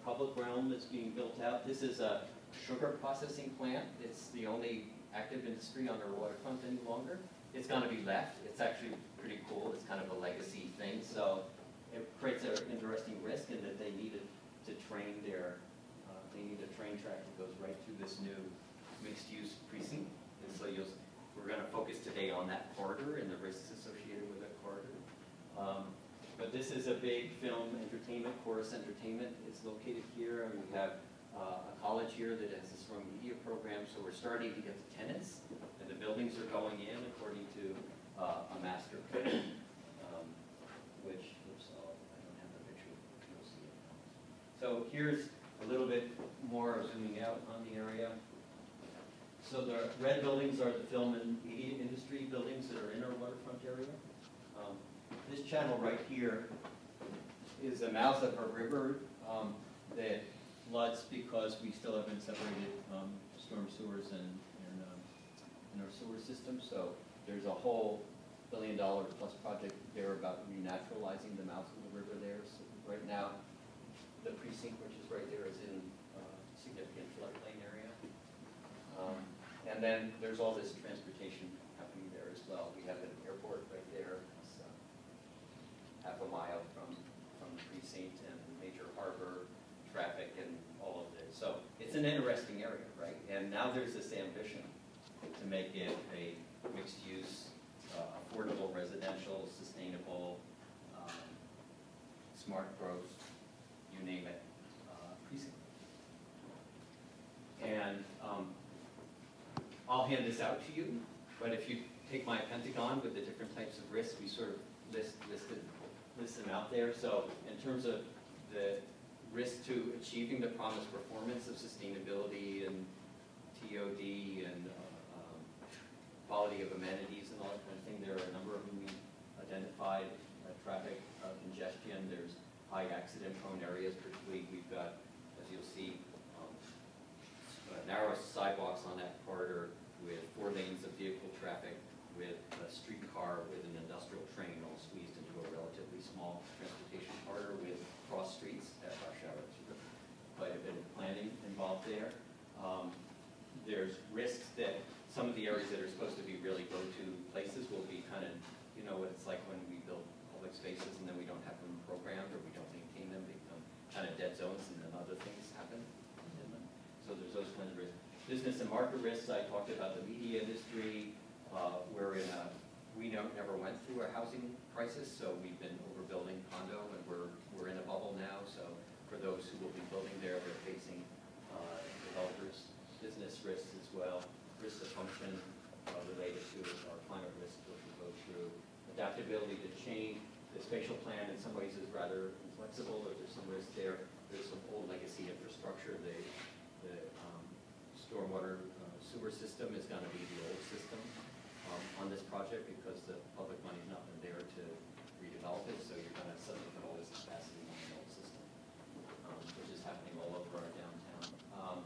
public realm that's being built out. This is a sugar processing plant. It's the only active industry on our waterfront any longer. It's going to be left. It's actually pretty cool. It's kind of a legacy thing. So it creates an interesting risk in that they needed to train they need a train track that goes right through this new mixed-use precinct. And so we're going to focus today on that corridor and the risks associated with that corridor. But this is a big film entertainment, Chorus Entertainment is located here, and we have a college here that has a strong media program, so we're starting to get the tenants, and the buildings are going in according to a master plan, which, oops, I don't have the picture, you'll see it. So here's a little bit more zooming out on the area. So the red buildings are the film and media industry buildings that are in our waterfront area. This channel right here is the mouth of a river that floods because we still haven't separated storm sewers and our sewer system. So there's a whole $1 billion plus project there about renaturalizing the mouth of the river there. So right now, the precinct, which is right there, is in a significant floodplain area. And then there's all this transportation happening there as well. We have an airport right there. It's half a mile from the precinct, and major harbor traffic and all of this. So it's an interesting area, right? And now there's this ambition to make it a mixed-use, affordable, residential, sustainable, smart growth, you name it, precinct. And I'll hand this out to you, but if you take my Pentagon with the different types of risks, we sort of list them out there. So in terms of the risk to achieving the promised performance of sustainability and TOD and quality of amenities and all that kind of thing, there are a number of them we identified. Traffic congestion, there's high accident-prone areas, particularly we've got, as you'll see, narrow sidewalks on that corridor with 4 lanes of vehicle traffic, with a streetcar with an industrial train all squeezed into a relatively small transportation corridor with cross streets at rush hour. Quite a bit of planning involved there. There's risks that some of the areas that are supposed to be really go-to places will be kind of, you know what it's like when we build public spaces and then we don't have them programmed or we don't maintain them, they become kind of dead zones and then other things happen in them. So there's those kinds of risks. Business and market risks, I talked about the media industry. We never went through a housing crisis, so we've been overbuilding condo, and we're in a bubble now. So for those who will be building there. They're facing developers, business risks as well, risks of function related to climate risk, which we'll go through, adaptability to change. The spatial plan in some ways is rather inflexible, or there's some risk there. There's some old legacy infrastructure. The stormwater sewer system is going to be the old system on this project because the public money's not been there to redevelop it, so you're going to suddenly put all this capacity on the old system, which is happening all over our downtown,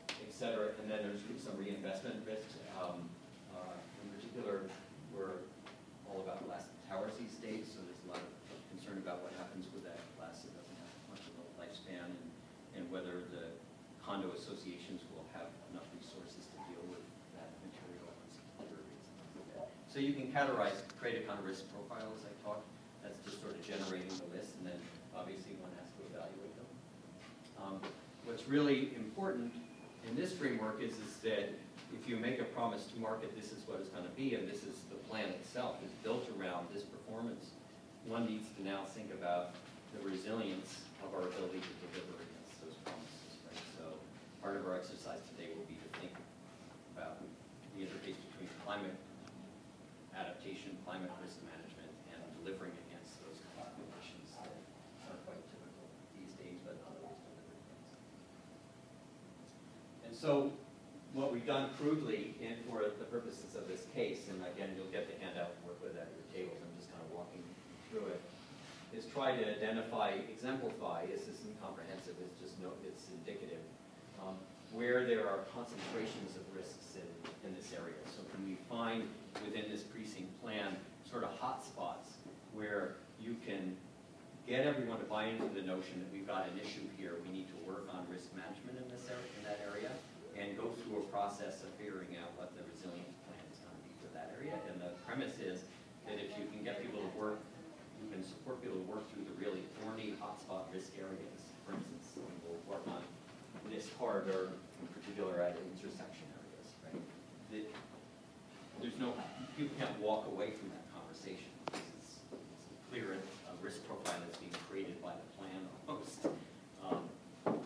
et cetera. And then there's some reinvestment risks. In particular, we're all about glass towers these days, so there's a lot of concern about what happens with that glass that doesn't have much of a lifespan, and whether the condo associations will have enough resources to deal with that material and security and stuff like that. So you can create a kind of risk profile as I talked. That's just sort of generating the list, and then obviously one has to evaluate them. What's really important in this framework is that if you make a promise to market, this is what it's going to be, and this is the plan itself, is built around this performance. One needs to now think about the resilience of our ability to deliver against those promises, right? So part of our exercise today will be to think about the interface between climate adaptation, climate risk management, and delivering against those conditions that are quite typical these days, but not always delivered against. And so what we've done crudely, and for the purposes of this case, and again, you'll get the handout and work with that at your tables, I'm just kind of walking through it, is try to identify, exemplify, this isn't comprehensive, it's just it's indicative, where there are concentrations of risks in this area. So can we find within this precinct plan sort of hot spots where you can get everyone to buy into the notion that we've got an issue here, we need to work on risk management in this area, in that area, and go through a process of figuring out what the resilience plan is going to be for that area. And the premise is that if you can get people to work, you can support people to work through the really thorny hotspot risk areas. For instance, we'll work on this corridor in particular at intersection areas, right? People can't walk away from that conversation because it's clear a risk profile that's being created by the plan almost.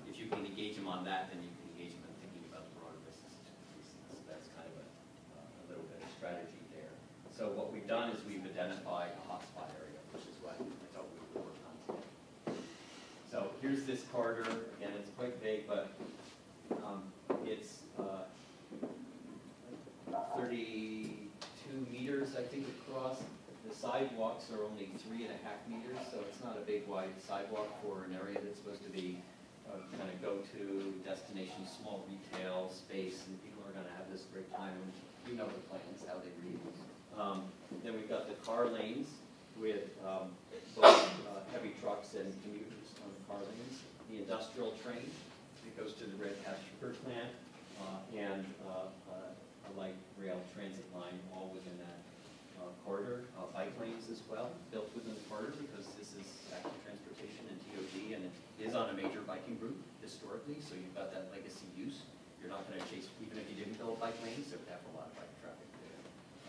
If you can engage them on that, then you can engage them in thinking about the broader risks. So that's kind of a little bit of strategy there. So what we've done is we've identified a hotspot area, which is what I thought we would work on today. So here's this corridor. Again, it's quite big, but it's 32 meters, I think, across. The sidewalks are only 3.5 meters, so it's not a big wide sidewalk for an area that's supposed to be kind of go-to destination, small retail space, and people are going to have this great time. And you know the plans, how they read. Then we've got the car lanes with both heavy trucks and commuters on the car lanes. The industrial train that goes to the Red Hat Sugar Plant, and a light rail transit line all within that corridor. Bike lanes as well, built within the corridor because this is active transportation and TOD, and it is on a major biking route historically, so you've got that legacy use. You're not going to chase, even if you didn't build bike lanes, it would have a lot of bike traffic there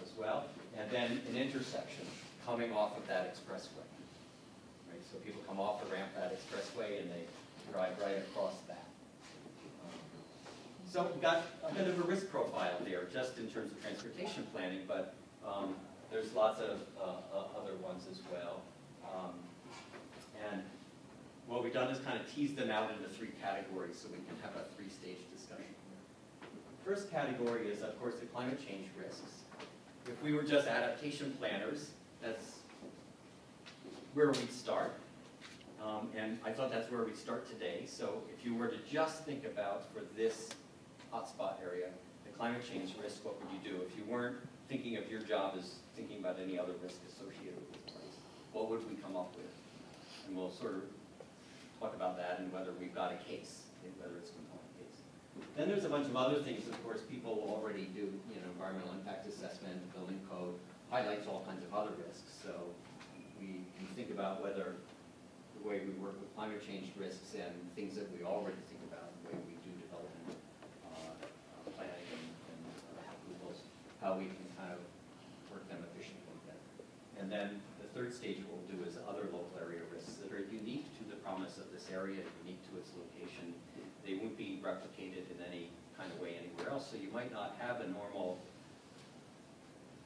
as well. And then an intersection coming off of that expressway. Right? So people come off the ramp that expressway and they drive right across that. So we've got a bit of a risk profile there, just in terms of transportation planning, but there's lots of other ones as well. And what we've done is kind of tease them out into 3 categories so we can have a 3-stage discussion. First category is, of course, the climate change risks. If we were just adaptation planners, that's where we'd start. And I thought that's where we'd start today. So if you were to just think about, for this hotspot area, the climate change risk, what would you do? If you weren't thinking of your job as thinking about any other risk associated with this place, what would we come up with? And we'll sort of talk about that and whether we've got a case, and whether it's a component case. Then there's a bunch of other things, of course, people already do, environmental impact assessment, building code, highlights all kinds of other risks. So we can think about whether the way we work with climate change risks and things that we already think about, the way we do development planning and approvals, how we can kind of work them efficiently better. And And then the third stage, what we'll do is other local area risks that are unique to the promise of this area, unique to its location. They won't be replicated in any kind of way anywhere else, so you might not have a normal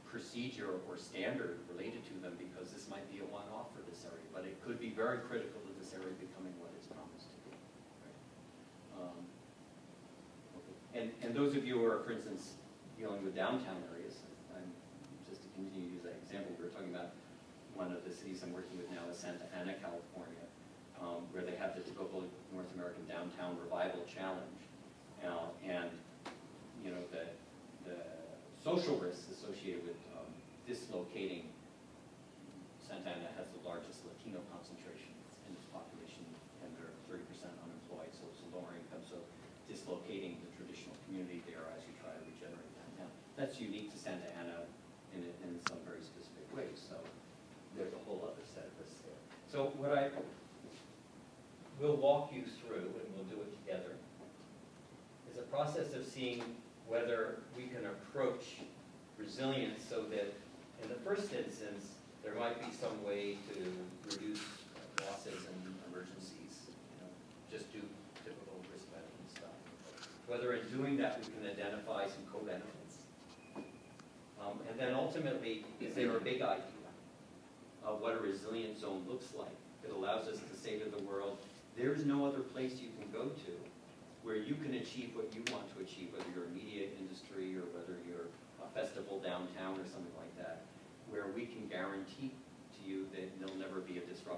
procedure or standard related to them because this might be a one-off for this area, but it could be very critical to this area becoming what it's promised to be. Right? Okay. And those of you who are, for instance, dealing with downtown areas, just to continue to use that example, we were talking about one of the cities I'm working with now is Santa Ana, California, where they have the typical North American Downtown Revival Challenge. And you know, the social risks associated with dislocating, Santa Ana has the largest Latino concentration in its population, and they're 30% unemployed, so it's a lower income, so dislocating the traditional community there as you try to regenerate downtown. That's unique to Santa Ana in some very specific ways, so there's a whole other set of risks there. So what I will walk you through, and we'll do it together, is a process of seeing whether we can approach resilience so that in the first instance, there might be some way to reduce losses and emergencies, you know, just do typical risk management stuff. Whether in doing that we can identify some co-benefits. And then ultimately, is there a big idea of what a resilient zone looks like that allows us to say to the world, there's no other place you can go to where you can achieve what you want to achieve, whether you're a media industry or whether you're a festival downtown or something like that, where we can guarantee to you that there'll never be a disruption